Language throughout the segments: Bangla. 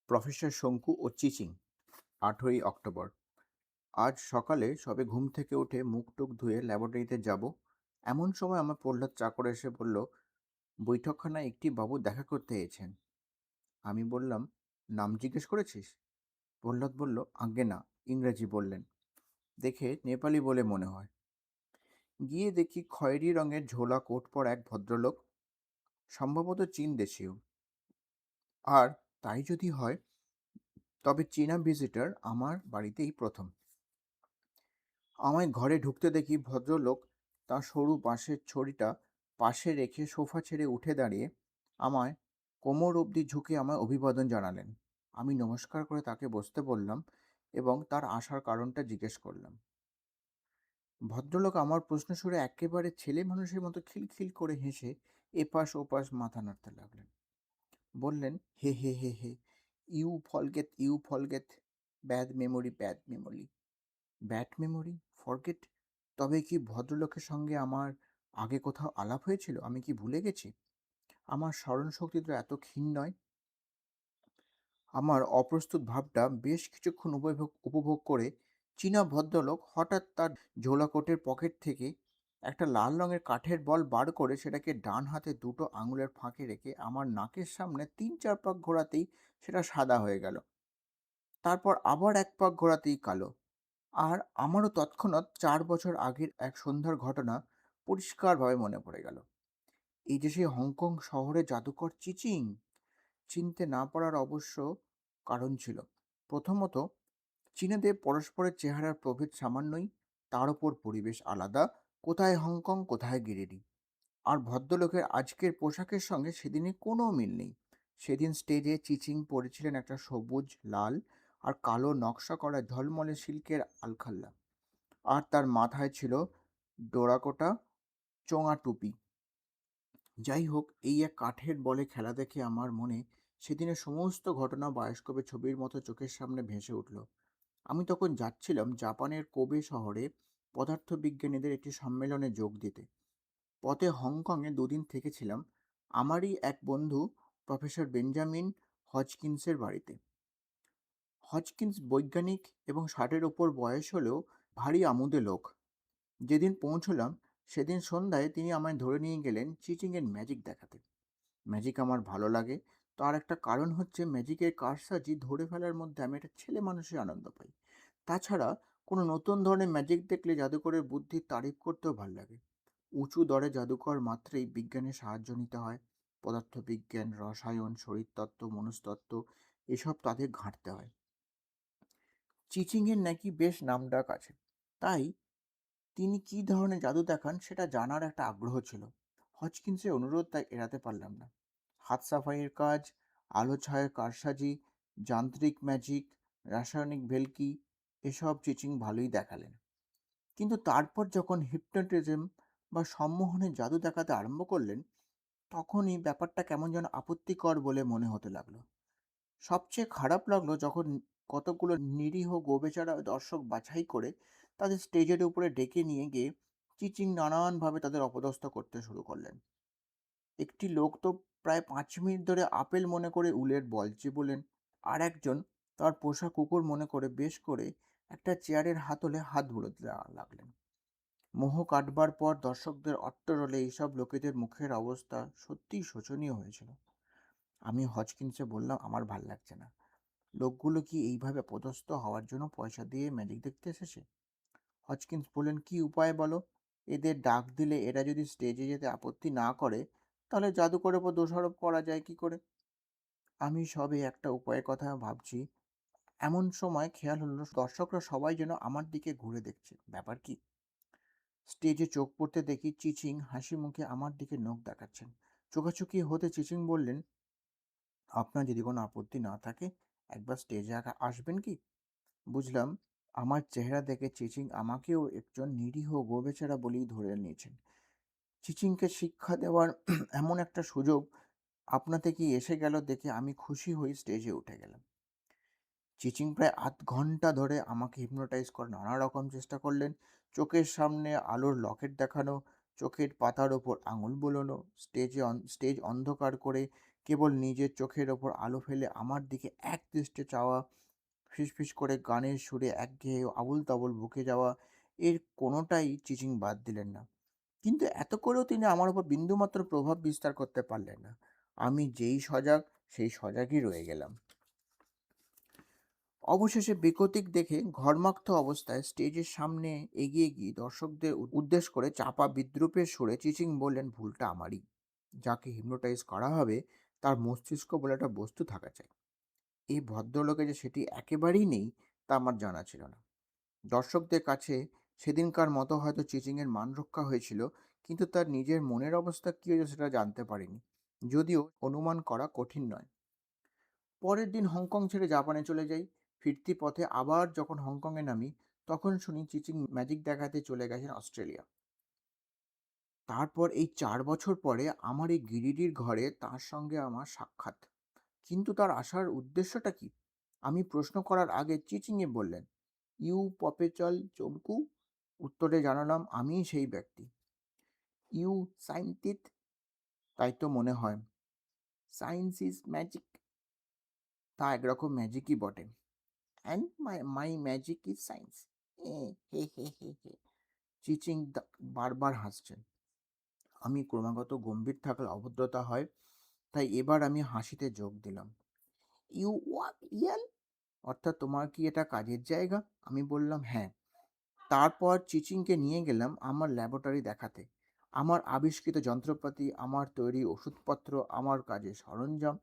প্রফেসর শঙ্কু ও চিচিং ১৮ই অক্টোবর। আজ সকালে সবে ঘুম থেকে উঠে মুখ টুক ধুয়ে ল্যাবরেটরিতে যাব, এমন সময় আমার প্রহ্লাদ চাকর এসে বলল, বৈঠকখানায় একটি বাবু দেখা করতে এসেছেন। আমি বললাম, নাম জিজ্ঞেস করেছিস? প্রহ্লাদ বলল, আজ্ঞে না। ইংরেজি বললেন, দেখে নেপালি বলে মনে হয়। গিয়ে দেখি খয়েরি রঙের ঝোলা কোট পরা এক ভদ্রলোক, সম্ভবত চীন দেশীয়। আর তাই যদি হয়, তবে চীনা ভিজিটর আমার বাড়িতেই প্রথম। আমায় ঘরে ঢুকতে দেখি ভদ্রলোক তাঁর সরু বাঁশের ছড়িটা পাশে রেখে সোফা ছেড়ে উঠে দাঁড়িয়ে আমায় কোমর অবধি ঝুঁকে আমায় অভিবাদন জানালেন। আমি নমস্কার করে তাকে বসতে বললাম এবং তার আসার কারণটা জিজ্ঞেস করলাম। ভদ্রলোক আমার প্রশ্ন শুনে একেবারে ছেলে মানুষের মতো খিলখিল করে হেসে এপাশ ওপাশ মাথা নাড়তে লাগলেন। বললেন, হে হে হে হে, you forget, bad memory, bad memory. Bad memory, forget? তবে কি ভদ্রলোকের সঙ্গে আমার আগে কোথাও আলাপ হয়েছিল? আমি কি ভুলে গেছি? আমার স্মরণশক্তি তো এত ক্ষীণ নয়। আমার অপ্রস্তুত ভাবটা বেশ কিছুক্ষণ উপভোগ করে চীনা ভদ্রলোক হঠাৎ তার ঝোলা কোটের পকেট থেকে একটা লাল রঙের কাঠের বল বার করে সেটাকে ডান হাতে দুটো আঙুলের ফাঁকে রেখে আমার নাকের সামনে ৩-৪ পাক ঘোরাতেই সেটা সাদা হয়ে গেল। তারপর আবার ১ পাক ঘোরাতেই কালো। আর আমারও তৎক্ষণাৎ ৪ বছর আগের এক সন্ধ্যার ঘটনা পরিষ্কারভাবে মনে পড়ে গেল। এই যে সেই হংকং শহরের জাদুকর চিচিং। চিনতে না পারার অবশ্য কারণ ছিল। প্রথমত, চীনেদের পরস্পরের চেহারার প্রভেদ সামান্যই, তার ওপর পরিবেশ আলাদা, কোথায় হংকং কোথায় গিরিডি। আর ভদ্রলোকের আজকের পোশাকের সঙ্গে সেদিনের কোনো মিল নেই। সেদিন স্টেজে চিচিং পরেছিলেন একটা সবুজ, লাল আর কালো নকশা করা ঝলমলে সিল্কের আলখাল্লা। আর তার মাথায় ছিল ডোরাকোটা চোঙা টুপি। যাই হোক, এই এক কাঠের বলে খেলা দেখে আমার মনে সেদিনের সমস্ত ঘটনা বায়োস্কোপে ছবির মতো চোখের সামনে ভেসে উঠল। আমি তখন যাচ্ছিলাম জাপানের কোবে শহরে পদার্থবিজ্ঞানীদের একটি সম্মেলনে যোগ দিতে। পথে হংকংয়ে ২ দিন থেকেছিলাম আমারই এক বন্ধু প্রফেসর বেঞ্জামিন হজকিন্সের বাড়িতে। হজকিন্স বৈজ্ঞানিক এবং ৬০-এর ওপর বয়স হলেও ভারী আমোদে লোক। যেদিন পৌঁছলাম সেদিন সন্ধ্যায় তিনি আমায় ধরে নিয়ে গেলেন চিচিংয়ের ম্যাজিক দেখাতে। ম্যাজিক আমার ভালো লাগে, তার একটা কারণ হচ্ছে ম্যাজিকের কারসাজি ধরে ফেলার মধ্যে আমি একটা ছেলে মানুষের আনন্দ পাই। তাছাড়া কোনো নতুন ধরনের ম্যাজিক দেখলে জাদুকরের বুদ্ধির তারিফ করতেও ভাল লাগে। উঁচু দরে জাদুকর মাত্রেই বিজ্ঞানের সাহায্য নিতে হয়। পদার্থবিজ্ঞান, রসায়ন, শরীরতত্ত্ব, মনস্তত্ত্ব এসব তাদের ঘাঁটতে হয়। চিচিংয়ের নাকি বেশ নামডাক আছে, তাই তিনি কী ধরনের জাদু দেখান সেটা জানার একটা আগ্রহ ছিল। হজকিন্সের অনুরোধ তাই এড়াতে পারলাম না। হাত সাফাইয়ের কাজ, আলো ছায়ার কারসাজি, যান্ত্রিক ম্যাজিক, রাসায়নিক ভেলকি, এসব চিচিং ভালোই দেখালেন। কিন্তু তারপর যখন হিপনোটিজম বা সম্মোহনের জাদু দেখাতে আরম্ভ করলেন, তখনই ব্যাপারটা কেমন যেন আপত্তিকর বলে মনে হতে লাগলো। সবচেয়ে খারাপ লাগলো যখন কতগুলো নিরীহ গোবেচারা দর্শক বাছাই করে তাদের স্টেজের উপরে ডেকে নিয়ে গিয়ে চিচিং নানানভাবে তাদের অপদস্থ করতে শুরু করলেন। একটি লোক তো প্রায় ৫ মিনিট ধরে আপেল মনে করে উলের বল চিবোলেন। আর একজন তার পোষা কুকুর মনে করে বেশ করে একটা চেয়ারের হাতলে হাত বুলোতে লাগলেন। মোহ কাটবার পর দর্শকদের অট্টরোলে এইসব লোকেদের মুখের অবস্থা সত্যিই শোচনীয় হয়েছিল। আমি হজকিন্সে বললাম, আমার ভাল লাগছে না। লোকগুলো কি এইভাবে পদস্থ হওয়ার জন্য পয়সা দিয়ে ম্যাজিক দেখতে এসেছে? হজকিন্স বললেন, কি উপায় বলো? এদের ডাক দিলে এরা যদি স্টেজে যেতে আপত্তি না করে, তাহলে জাদুকরের ওপর দোষারোপ করা যায় কি করে? আমি সবে একটা উপায়ের কথা ভাবছি, এমন সময় খেয়াল হলো দর্শকরা সবাই যেন আমার দিকে ঘুরে দেখছে। ব্যাপার কি? স্টেজে চোখ পড়তে দেখি চিচিং হাসি মুখে আমার দিকে নখ দেখাচ্ছেন। চোখাচোখি হতে চিচিং বললেন, আপনার যদি কোনো আপত্তি না থাকে একবার স্টেজে আসবেন কি? বুঝলাম আমার চেহারা দেখে চিচিং আমাকেও একজন নিরীহ গোবেচারা বলেই ধরে নিয়েছেন। চিচিংকে শিক্ষা দেওয়ার এমন একটা সুযোগ আপনা থেকেই এসে গেল দেখে আমি খুশি হয়ে স্টেজে উঠে গেলাম। চিচিং প্রায় আধ ঘন্টা ধরে আমাকে হিপনোটাইজ করার নানা রকম চেষ্টা করলেন। চোখের সামনে আলোর লকেট দেখানো, চোখের পাতার ওপর আঙুল বুলোনো, স্টেজ অন্ধকার করে কেবল নিজের চোখের ওপর আলো ফেলে আমার দিকে একদৃষ্টে চাওয়া, ফিসফিস করে গানের সুরে একঘেয়ে আবোল-তাবোল বকে যাওয়া, এর কোনোটাই চিচিং বাদ দিলেন না। কিন্তু এত করেও তিনি আমার উপর বিন্দুমাত্র প্রভাব বিস্তার করতে পারলেন না। আমি যেই সজাগ, সেই সজাগই রয়ে গেলাম। অবশেষে বেকতিক দেখে ঘর্মাক্ত অবস্থায় স্টেজের সামনে এগিয়ে গিয়ে দর্শকদের উদ্দেশ্য করে চাপা বিদ্রূপের সুরে চিচিং বললেন, ভুলটা আমারই। যাকে হিপনোটাইজ করা হবে তার মস্তিষ্ক বলে একটা বস্তু থাকা চাই। এই ভদ্রলোকে যে সেটি একেবারেই নেই তা আমার জানা ছিল না। দর্শকদের কাছে সেদিনকার মতো হয়তো চিচিংয়ের মান রক্ষা হয়েছিল, কিন্তু তার নিজের মনের অবস্থা কী হয়েছে সেটা জানতে পারিনি, যদিও অনুমান করা কঠিন নয়। পরের দিন হংকং ছেড়ে জাপানে চলে যাই। ফিরতি পথে আবার যখন হংকংয়ে নামি, তখন শুনি চিচিং ম্যাজিক দেখাতে চলে গেছেন অস্ট্রেলিয়া। তারপর এই 4 বছর পরে আমার এই গিরিডির ঘরে তার সঙ্গে আমার সাক্ষাৎ। কিন্তু তার আসার উদ্দেশ্যটা কি? আমি প্রশ্ন করার আগে চিচিংয়ে বললেন, ইউ পপেচল চমকু। উত্তরে জানালাম, আমিই সেই ব্যক্তি। You scientist. তাই তো মনে হয়। Science is magic. তা একরকম ম্যাজিকই বটে। And my magic is science. হে হে হে হে হে। চিচিং বারবার হাসছেন। আমি ক্রমাগত গম্ভীর থাকলে অভদ্রতা হয়, তাই এবার আমি হাসিতে যোগ দিলাম। You walk real? অর্থাৎ তোমার কি এটা কাজের জায়গা? আমি বললাম, হ্যাঁ। তারপর চিচিংকে নিয়ে গেলাম আমার ল্যাবরেটরি দেখাতে। আমার আবিষ্কৃত যন্ত্রপাতি, আমার তৈরি ওষুধপত্র, আমার কাজের সরঞ্জাম,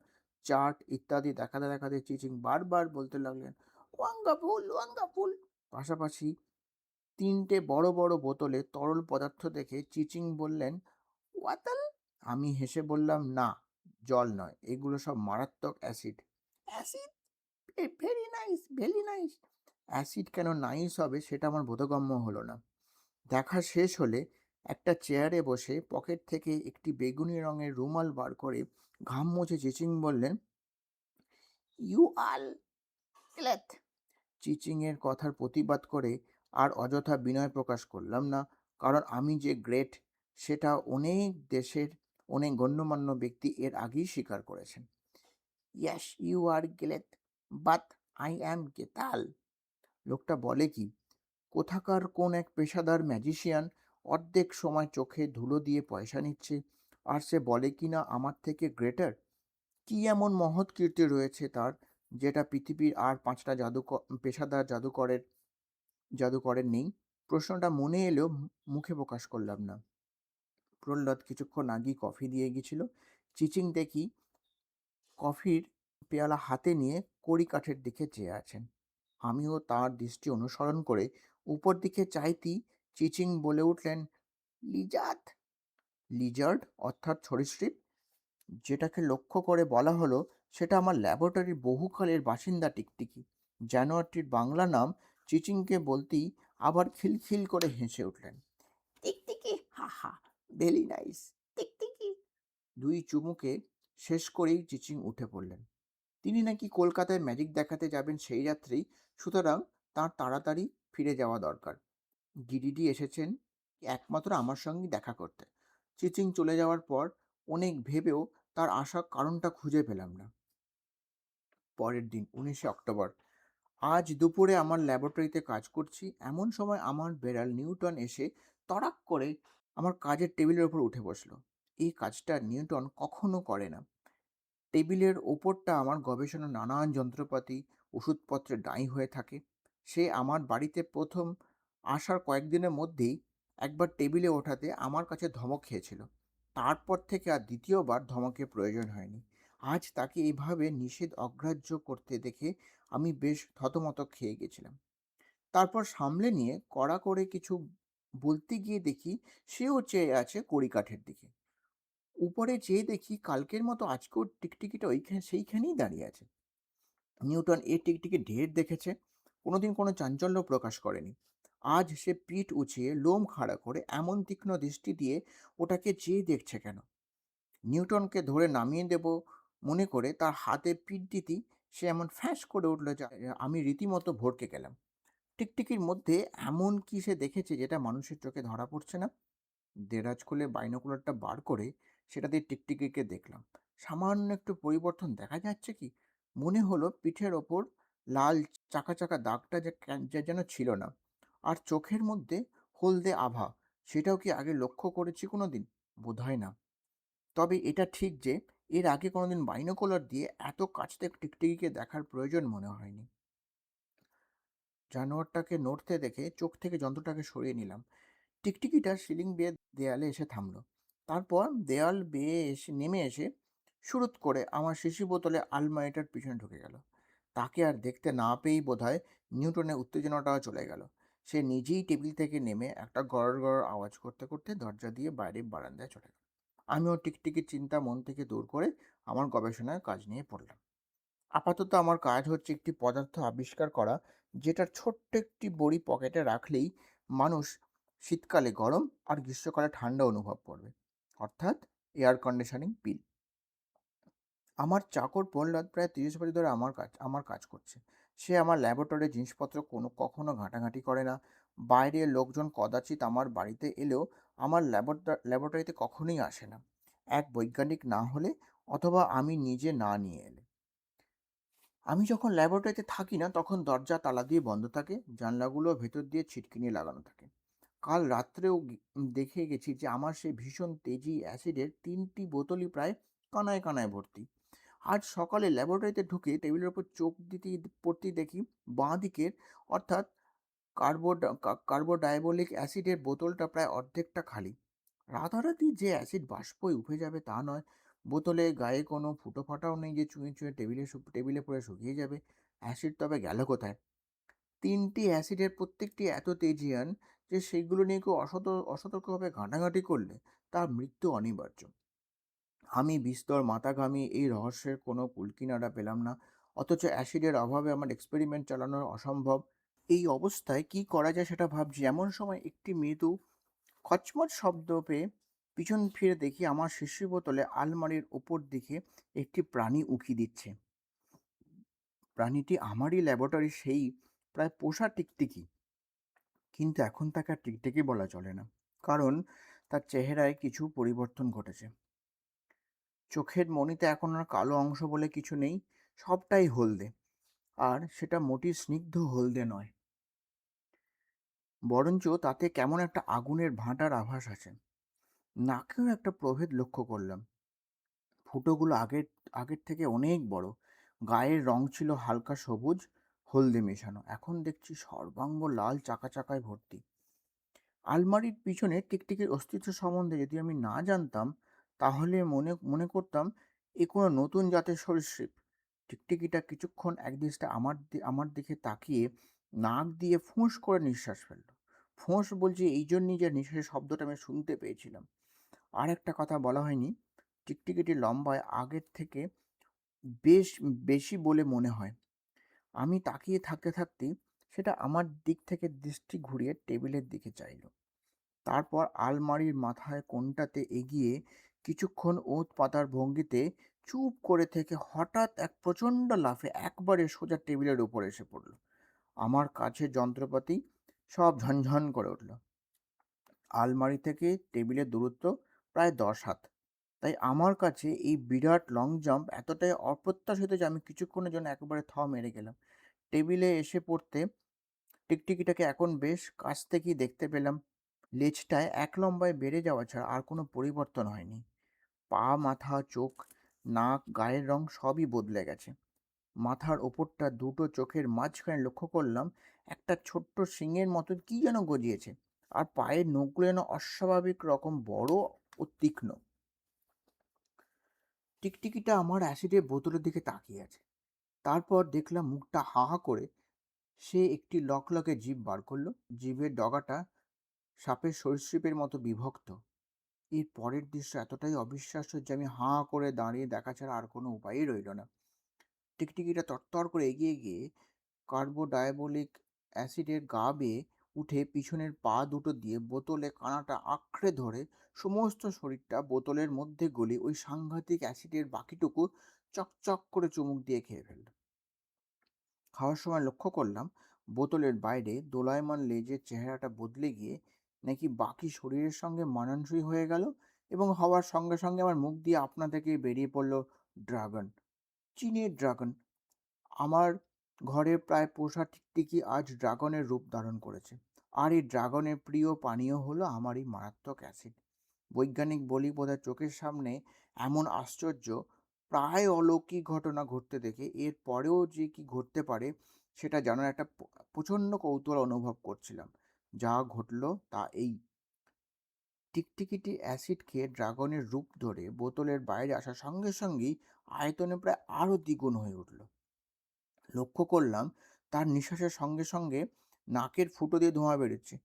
চার্ট ইত্যাদি দেখাতে দেখাতে চিচিং বারবার বলতে লাগলেন, ওয়াঙ্গাফুল ওয়াঙ্গাফুল। পাশাপাশি 3টে বড় বড় বোতলে তরল পদার্থ দেখে চিচিং বললেন, ওয়াতাল। আমি হেসে বললাম, না, জল নয়, এগুলো সব মারাত্মক acid. Acid? Very nice, very nice. Acid কেন নাইস হবে সেটা আমার বোধগম্য হলো না। দেখা শেষ হলে একটা চেয়ারে বসে পকেট থেকে একটি বেগুনি রঙের রুমাল বার করে ঘাম মুছে চিচিং বললেন, ইউ আল ক্লেথ। চিচিংয়ের কথার প্রতিবাদ করে আর অযথা বিনয় প্রকাশ করলাম না, কারণ আমি যে গ্রেট সেটা অনেক দেশের অনেক গণ্যমান্য ব্যক্তি এর আগেই স্বীকার করেছেন। Yes you are great, but I am গেতাল। লোকটা বলে কি, কোথাকার কোন এক পেশাদার ম্যাজিশিয়ান অর্ধেক সময় চোখে ধুলো দিয়ে পয়সা নিচ্ছে, আর সে বলে কিনা আমার থেকে গ্রেটার। কি এমন মহৎ কীর্তি রয়েছে তার, যেটা পৃথিবীর আর 5টা পেশাদার জাদুকরের নেই? প্রশ্নটা মনে এলেও মুখে প্রকাশ করলাম না। প্রহ্লাদ কিছুক্ষণ আগেই কফি দিয়ে গেছিল। চিচিং দেখি কফির পেয়ালা হাতে নিয়ে কড়িকাঠের দিকে চেয়ে আছেন। আমিও তার দৃষ্টি অনুসরণ করে উপর দিকে চাইতেই চিচিং বলে উঠলেন, লিজার্ড। লিজার্ড অর্থাৎ সরীসৃপ। যেটাকে লক্ষ্য করে বলা হলো সেটা আমার ল্যাবরেটরির বহুকালের বাসিন্দা টিকটিকি। জানোয়ারটির বাংলা নাম চিচিংকে বলতেই আবার খিলখিল করে হেসে উঠলেন। টিকটিকি, হা হা, ভেরি নাইস, টিকটিকি। 2 চুমুকে শেষ করেই চিচিং উঠে পড়লেন। তিনি নাকি কলকাতায় ম্যাজিক দেখাতে যাবেন সেই রাত্রেই, সুতরাং তার তাড়াতাড়ি ফিরে যাওয়া দরকার। গিরিডি এসেছেন একমাত্র আমার সঙ্গে দেখা করতে। চিচিং চলে যাওয়ার পর অনেক ভেবেও তার আসার কারণটা খুঁজে পেলাম না। পরের দিন 19শে অক্টোবর। আজ দুপুরে আমার ল্যাবরেটরিতে কাজ করছি, এমন সময় আমার বেড়াল নিউটন এসে তড়াক করে আমার কাজের টেবিলের ওপর উঠে বসলো। এই কাজটা নিউটন কখনো করে না। টেবিলের ওপরটা আমার গবেষণার নানান যন্ত্রপাতি, ওষুধপত্রে ডাঁই হয়ে থাকে। সে আমার বাড়িতে প্রথম আসার কয়েকদিনের মধ্যেই একবার টেবিলে ওঠাতে আমার কাছে ধমক খেয়েছিল। তারপর থেকে আর দ্বিতীয়বার ধমকের প্রয়োজন হয়নি। আজ তাকে এভাবে নিষেধ অগ্রাহ্য করতে দেখে আমি বেশ থতমত খেয়ে গেছিলাম। তারপর সামলে নিয়ে কড়া করে কিছু বলতে গিয়ে দেখি সেও চেয়ে আছে কড়িকাঠের দিকে। উপরে চেয়ে দেখি কালকের মতো আজকেও টিকটিকিটা সেইখানেই দাঁড়িয়ে আছে। নিউটন এই টিকটিকি ঢের দেখেছে, কোনোদিন কোনো চাঞ্চল্য প্রকাশ করেনি। আজ সে পিঠ উঁচিয়ে লোম খাড়া করে এমন তীক্ষ্ণ দৃষ্টি দিয়ে ওটাকে চেয়ে দেখছে কেন? নিউটনকে ধরে নামিয়ে দেব মনে করে তার হাতে পিঠ দিতেই সে এমন ফ্যাঁস করে উঠল যে আমি রীতিমতো ভড়কে গেলাম। টিকটিকির মধ্যে এমন কি সে দেখেছে যেটা মানুষের চোখে ধরা পড়ছে না? দেরাজ খুলে বাইনোকুলারটা বার করে সেটা দিয়ে টিকটিকিকে দেখলাম। সামান্য একটু পরিবর্তন দেখা যাচ্ছে কি? মনে হলো পিঠের ওপর লাল চাকা চাকা দাগটা যে যেন ছিল না। আর চোখের মধ্যে হলদে আভা, সেটাও কি আগে লক্ষ্য করেছি কোনোদিন? বোধহয় না। তবে এটা ঠিক যে এর আগে কোনোদিন বাইনোকুলার দিয়ে এত কাছ থেকে টিকটিকিকে দেখার প্রয়োজন মনে হয়নি। জানোয়ারটাকে নড়তে দেখে চোখ থেকে যন্ত্রটাকে সরিয়ে নিলাম। টিকটিকিটা সিলিং বেয়ে দেয়ালে এসে থামলো। তারপর দেয়াল বেয়ে নেমে এসে শুরুত করে আমার শিশি বোতলে আলমারিটার পিছনে ঢুকে গেল। তাকে আর দেখতে না পেয়েই বোধহয় নিউটনের উত্তেজনাটাও চলে গেল। সে নিজেই টেবিল থেকে নেমে একটা গড় গড় আওয়াজ করতে করতে দরজা দিয়ে বাইরে বারান্দায় চলে গেল। আমিও টিকটিকির চিন্তা মন থেকে দূর করে আমার গবেষণার কাজ নিয়ে পড়লাম। আপাতত আমার কাজ হচ্ছে একটি পদার্থ আবিষ্কার করা, যেটার ছোট্ট একটি বড়ি পকেটে রাখলেই মানুষ শীতকালে গরম আর গ্রীষ্মকালে ঠান্ডা অনুভব করবে, অর্থাৎ এয়ার কন্ডিশনিং পিল। আমার চাকর প্রহ্লাদ প্রায় 30 বছর ধরে আমার কাজ করছে। সে আমার ল্যাবরেটরির জিনিসপত্র কখনো ঘাঁটাঘাঁটি করে না। বাইরের লোকজন কদাচিৎ আমার বাড়িতে এলেও আমার ল্যাবরেটরিতে কখনোই আসে না, এক বৈজ্ঞানিক না হলে অথবা আমি নিজে না নিয়ে এলে। আমি যখন ল্যাবরেটরিতে থাকি না তখন দরজা তালা দিয়ে বন্ধ থাকে, জানলাগুলো ভেতর দিয়ে ছিটকিনি লাগানো থাকে। কাল রাত্রেও দেখে গেছি যে আমার সেই ভীষণ তেজি অ্যাসিডের 3টি বোতলই প্রায় কানায় কানায় ভর্তি। আজ সকালে ল্যাবরেটরিতে ঢুকে টেবিলের ওপর চোখ দিতে পড়তেই দেখি বাঁ দিকের, অর্থাৎ কার্বোডাইবলিক অ্যাসিডের বোতলটা প্রায় অর্ধেকটা খালি। রাতারাতি যে অ্যাসিড বাষ্পই উঠে যাবে তা নয়। বোতলে গায়ে কোনো ফুটো ফাটাও নেই যে চুঁয়ে চুঁয়ে টেবিলে পড়ে শুকিয়ে যাবে। অ্যাসিড তবে গেল কোথায়? 3টি অ্যাসিডের প্রত্যেকটি এত তেজিয়ান যে সেগুলো নিয়ে কেউ অসতর্কভাবে ঘাঁটাঘাঁটি করলে তার মৃত্যু অনিবার্য। আমি বিস্তর মাথা ঘামিয়ে এই রহস্যের কোনো কুলকিনারা পেলাম না। অথচ অ্যাসিডের অভাবে আমার এক্সপেরিমেন্ট চালানো অসম্ভব। এই অবস্থায় কি করা যায় সেটা ভাবছি, এমন সময় একটি মৃদু খচমচ শব্দ পেয়ে পিছন ফিরে দেখি আমার শিশি বোতলে আলমারির ওপর দিকে একটি প্রাণী উঁকি দিচ্ছে। প্রাণীটি আমারই ল্যাবরেটরির সেই প্রায় পোষা টিকটিকি। কিন্তু এখন তাকে আর টিকটিকি বলা চলে না, কারণ তার চেহারায় কিছু পরিবর্তন ঘটেছে। চোখের মণিতে এখন আর কালো অংশ বলে কিছু নেই, সবটাই হলদে। আর সেটা মোটেই স্নিগ্ধ হলদে নয়, বরঞ্চ তাতে কেমন একটা আগুনের ভাঁটার আভাস আছে। নাকেও একটা প্রভেদ লক্ষ্য করলাম। ফুটোগুলো আগের থেকে অনেক বড়। গায়ের রং ছিল হালকা সবুজ হলদে মেশানো, এখন দেখছি সর্বাঙ্গ লাল চাকা চাকায় ভর্তি। আলমারির পিছনে টিকটিকির অস্তিত্ব সম্বন্ধে যদি আমি না জানতাম, তাহলে মনে মনে করতাম এ কোনো নতুন জাতের সরীসৃপ। টিকটিকিটা কিছুক্ষণ একদৃষ্টে আমার দিকে তাকিয়ে নাক দিয়ে ফোঁস করে নিঃশ্বাস ফেলল। ফোঁস বলছি এই জন্যই যে নিঃশ্বাসের শব্দটা আমি শুনতে পেয়েছিলাম। আর একটা কথা বলা হয়নি, টিকটিকিটি লম্বায় আগের থেকে বেশ বেশি বলে মনে হয়। আমি তাকিয়ে থাকতে থাকতেই সেটা আমার দিক থেকে দৃষ্টি ঘুরিয়ে টেবিলের দিকে চাইল। তারপর আলমারির মাথায় কোণটাতে এগিয়ে কিছুক্ষণ ওঁত পাতার ভঙ্গিতে চুপ করে থেকে হঠাৎ এক প্রচণ্ড লাফে একবারে সোজা টেবিলের উপর এসে পড়ল। আমার কাছের যন্ত্রপাতি সব ঝনঝন করে উঠল। আলমারি থেকে টেবিলের দূরত্ব প্রায় 10 হাত। তাই আমার কাছে এই বিরাট লং জাম্প এতটাই অপ্রত্যাশিত যে আমি কিছুক্ষণের জন্য একেবারে মেরে গেলাম। টেবিলে এসে পড়তে টিকটিকিটাকে এখন বেশ কাছ থেকেই দেখতে পেলাম। লেজটায় এক লম্বায় বেড়ে যাওয়া ছাড়া আর কোনো পরিবর্তন হয়নি। পা, মাথা, চোখ, নাক, গায়ের রং সবই বদলে গেছে। মাথার ওপরটা দুটো চোখের মাঝখানে লক্ষ্য করলাম একটা ছোট্ট শিংয়ের মতো কি যেন গজিয়েছে। আর পায়ের নখগুলো যেন অস্বাভাবিক রকম বড় ও তীক্ষ্ণ। টিকটিকিটা আমার অ্যাসিডের বোতলের দিকে তাকিয়ে আছে। তারপর দেখলাম মুখটা হা হা করে সে একটি লকলকে জিভ বার করলো। জিভের ডগাটা সাপের সরীসৃপের মতো বিভক্ত। এর পরের দৃশ্য এতটাই অবিশ্বাস্য যে আমি হাঁ করে দাঁড়িয়ে দেখা ছাড়া আর কোনো উপায়ই রইল না। টিকটিকিটা তরতর করে এগিয়ে গিয়ে কার্বোডায়াবলিক অ্যাসিডের গা বেয়ে উঠে পিছনের পা দুটো দিয়ে বোতলে কানাটা আঁকড়ে ধরে সমস্ত শরীরটা বোতলের মধ্যে গলে ওই সাংঘাতিক অ্যাসিডের বাকিটুকু চকচক করে চুমুক দিয়ে খেয়ে ফেলল। খাওয়ার সময় লক্ষ্য করলাম বোতলের বাইরে দোলায়মান লেজের চেহারাটা বদলে গিয়ে নাকি বাকি শরীরের সঙ্গে মানানসই হয়ে গেল এবং হওয়ার সঙ্গে সঙ্গে আমার মুখ দিয়ে আপনা থেকেই বেরিয়ে পড়ল ড্রাগন, চীনের ড্রাগন। আমার ঘরে প্রায় পোষা টিকটিকি আজ ড্রাগনের রূপ ধারণ করেছে। আর এই ড্রাগনের প্রিয় পানীয় হলো আমার এই মারাত্মক অ্যাসিড। বৈজ্ঞানিক বলি বোধহয় চোখের সামনে এমন আশ্চর্য, প্রায় অলৌকিক ঘটনা ঘটতে দেখে এর পরেও যে কি ঘটতে পারে সেটা জানার একটা প্রচণ্ড কৌতূহল অনুভব করছিলাম। যা ঘটল তা এই: টিকটিকিটি অ্যাসিড খেয়ে ড্রাগনের রূপ ধরে বোতলের বাইরে আসার সঙ্গে সঙ্গেই আয়তনে প্রায় আরও দ্বিগুণ হয়ে উঠল। লক্ষ্য করলাম তার নিঃশ্বাসের সঙ্গে সঙ্গে নাকের ফুটো দিয়ে ধোঁয়া বেরোচ্ছে।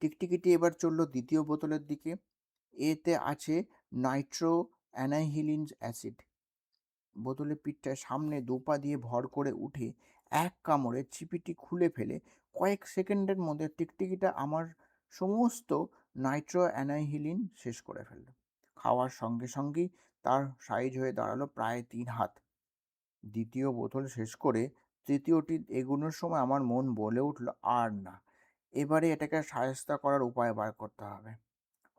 টিকটিকিটি এবার চলল দ্বিতীয় বোতলের দিকে। এতে আছে নাইট্রো অ্যানাইহিলিন অ্যাসিড। বোতলের পিঠটায় সামনে দুপা দিয়ে ভর করে উঠে এক কামড়ে চিপিটি খুলে ফেলে কয়েক সেকেন্ডের মধ্যে টিকটিকিটা আমার সমস্ত নাইট্রো অ্যানাইহিলিন শেষ করে ফেলল। খাওয়ার সঙ্গে সঙ্গেই তার সাইজ হয়ে দাঁড়ালো প্রায় 3 হাত। দ্বিতীয় বোতল শেষ করে তৃতীয়টি এগোনোর সময় আমার মন বলে উঠল, আর না, এবারে এটাকে শায়েস্তা করার উপায় বার করতে হবে।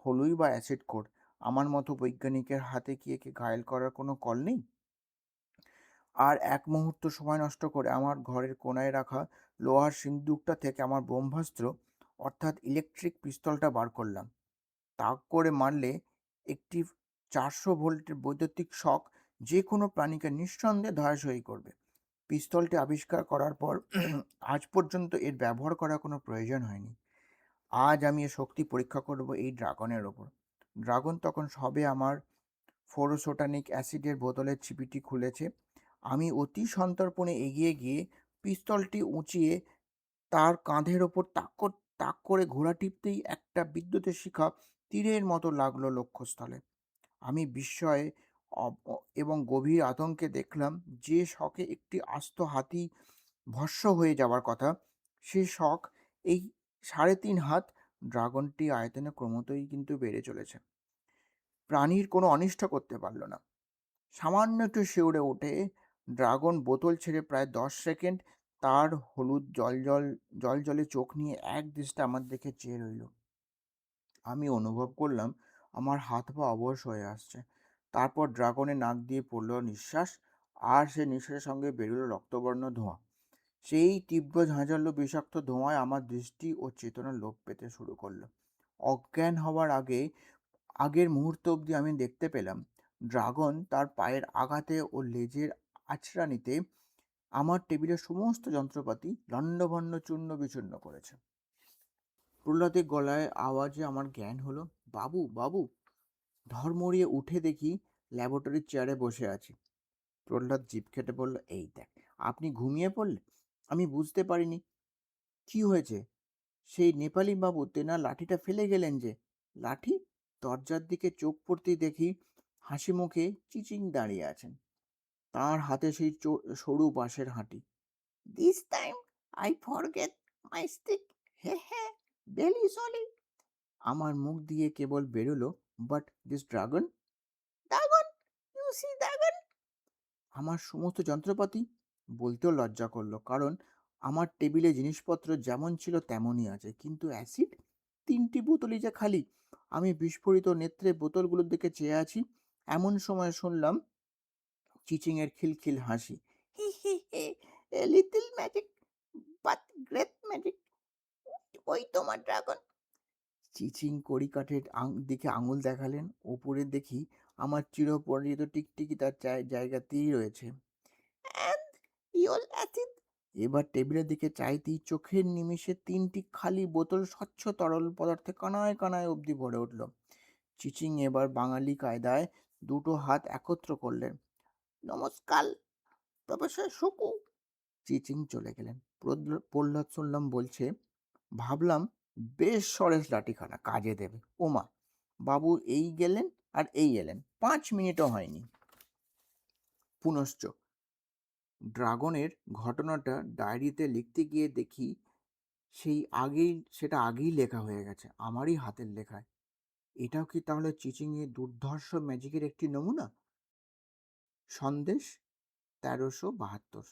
হলুই বা অ্যাসিড কোড, আমার মতো বৈজ্ঞানিকের হাতে কি একে ঘায়েল করার কোনো কল নেই? আর এক মুহূর্ত সময় নষ্ট করে আমার ঘরের কোনায় রাখা লোহার সিন্দুকটা থেকে আমার ব্রহ্মাস্ত্র অর্থাৎ ইলেকট্রিক পিস্তলটা বার করলাম। তাক করে মারলে একটি 400 ভোল্টের বৈদ্যুতিক শক যে কোনো প্রাণীকে নিঃসন্দেহে ধরাশায়ী করবে। পিস্তলটি আবিষ্কার করার পর আজ পর্যন্ত এর ব্যবহার করার কোনো প্রয়োজন হয়নি। আজ আমি এর শক্তি পরীক্ষা করব এই ড্রাগনের ওপর। ড্রাগন তখন সবে আমার ফোরোসোটানিক অ্যাসিডের বোতলের ছিপিটি খুলেছে। আমি অতি সন্তর্পণে এগিয়ে গিয়ে পিস্তলটি উঁচিয়ে তার কাঁধের ওপর তাক করে ঘোড়া টিপতেই একটা বিদ্যুতের শিখা তীরের মতো লাগলো লক্ষ্যস্থলে। আমি বিস্ময়ে এবং গভীর আতঙ্কে দেখলাম যে শকে একটি আস্ত হাতি ভস্ম হয়ে যাওয়ার কথা, সে শক এই 3.5 হাত ড্রাগনটি আয়তনে ক্রমতই কিন্তু বেড়ে চলেছে। প্রাণীর কোনো অনিষ্ট করতে পারল না। সামান্য একটু শিউরে ওঠে ড্রাগন বোতল ছেড়ে প্রায় 10 সেকেন্ড তার হলুদ জলজলে চোখ নিয়ে এক দৃষ্টে আমার দিকে চেয়ে রইল। আমি অনুভব করলাম আমার হাত পা অবশ হয়ে আসছে। তারপর ড্রাগনের নাক দিয়ে পড়ল নিঃশ্বাস, আর সে নিঃশ্বাসের সঙ্গে বেরোলো রক্তবর্ণ ধোঁয়া। সেই তীব্র ঝাঁঝালো বিষাক্ত ধোঁয়ায় আমার দৃষ্টি ও চেতনা লোপ পেতে শুরু করলো। অজ্ঞান হওয়ার আগের মুহূর্ত অবধি আমি দেখতে পেলাম ড্রাগন তার পায়ের আঘাতে ও লেজের আঁচড়ানিতে আমার টেবিলের সমস্ত যন্ত্রপাতি লণ্ডভণ্ড চূর্ণ বিচূর্ণ করেছে। প্রহ্লাদের গলায় আওয়াজে আমার জ্ঞান হলো। বাবু, বাবু! ধড়মড়িয়ে উঠে দেখি ল্যাবরেটরির চেয়ারে বসে আছি। প্রহ্লাদ জিভ কেটে বলল, এই দেখ, আপনি ঘুমিয়ে পড়লে? আমি বুঝতে পারিনি। কি হয়েছে? সেই নেপালি বাবু তেনার লাঠিটা ফেলে গেলেন যে। লাঠি? দরজার দিকে চোখ পড়তেই দেখি হাসি মুখে চিচিং দাঁড়িয়ে আছেন। তার হাতে সেই সরু বাঁশের হাঁটি। This time I forget my stick, হে হে, ভেরি সরি। আমার মুখ দিয়ে কেবল বেরোলো, but this dragon? Dragon? You see dragon? আমার সমস্ত যন্ত্রপাতি? বলতেও লজ্জা করলো, কারণ আমার টেবিলে জিনিসপত্র যেমন ছিল তেমনই আছে, কিন্তু অ্যাসিড? 3টি বোতলই যে খালি। আমি বিস্ফোরিত নেত্রে বোতলগুলোর দিকে চেয়ে আছি। এমন সময় শুনলাম চিচিংয়ের খিলখিল হাসি। হি হি হি, a little magic, but great magic. ওই তোমার ড্রাগন। চিচিং কড়িকাঠের দিকে আঙুল দেখালেন। ওপরে দেখি আমার চিরপরিচিত টিকটিকি তার জায়গাতেই রয়েছে। And your acid? এবার টেবিলের দিকে চাইতেই চোখের নিমিষে 3টি খালি বোতল স্বচ্ছ তরল পদার্থে কানায় কানায় অবধি ভরে উঠল। চিচিং এবার বাঙালি কায়দায় দুটো হাত একত্র করলেন। নমস্কার, প্রফেসর শুকু। চিচিং চলে গেলেন। প্রহ্লাদ শুনলাম বলছে, ভাবলাম বেশ সরেস লাঠিখানা, কাজে দেবে। ওমা, বাবু এই গেলেন আর এই এলেন, 5 মিনিটও হয়নি। পুনশ্চ ড্রাগনের ঘটনাটা ডায়েরিতে লিখতে গিয়ে দেখি সেটা আগেই লেখা হয়ে গেছে, আমারই হাতের লেখায়। এটাও কি তাহলে চিচিংয়ের দুর্ধর্ষ ম্যাজিকের একটি নমুনা? সন্দেশ, 1372।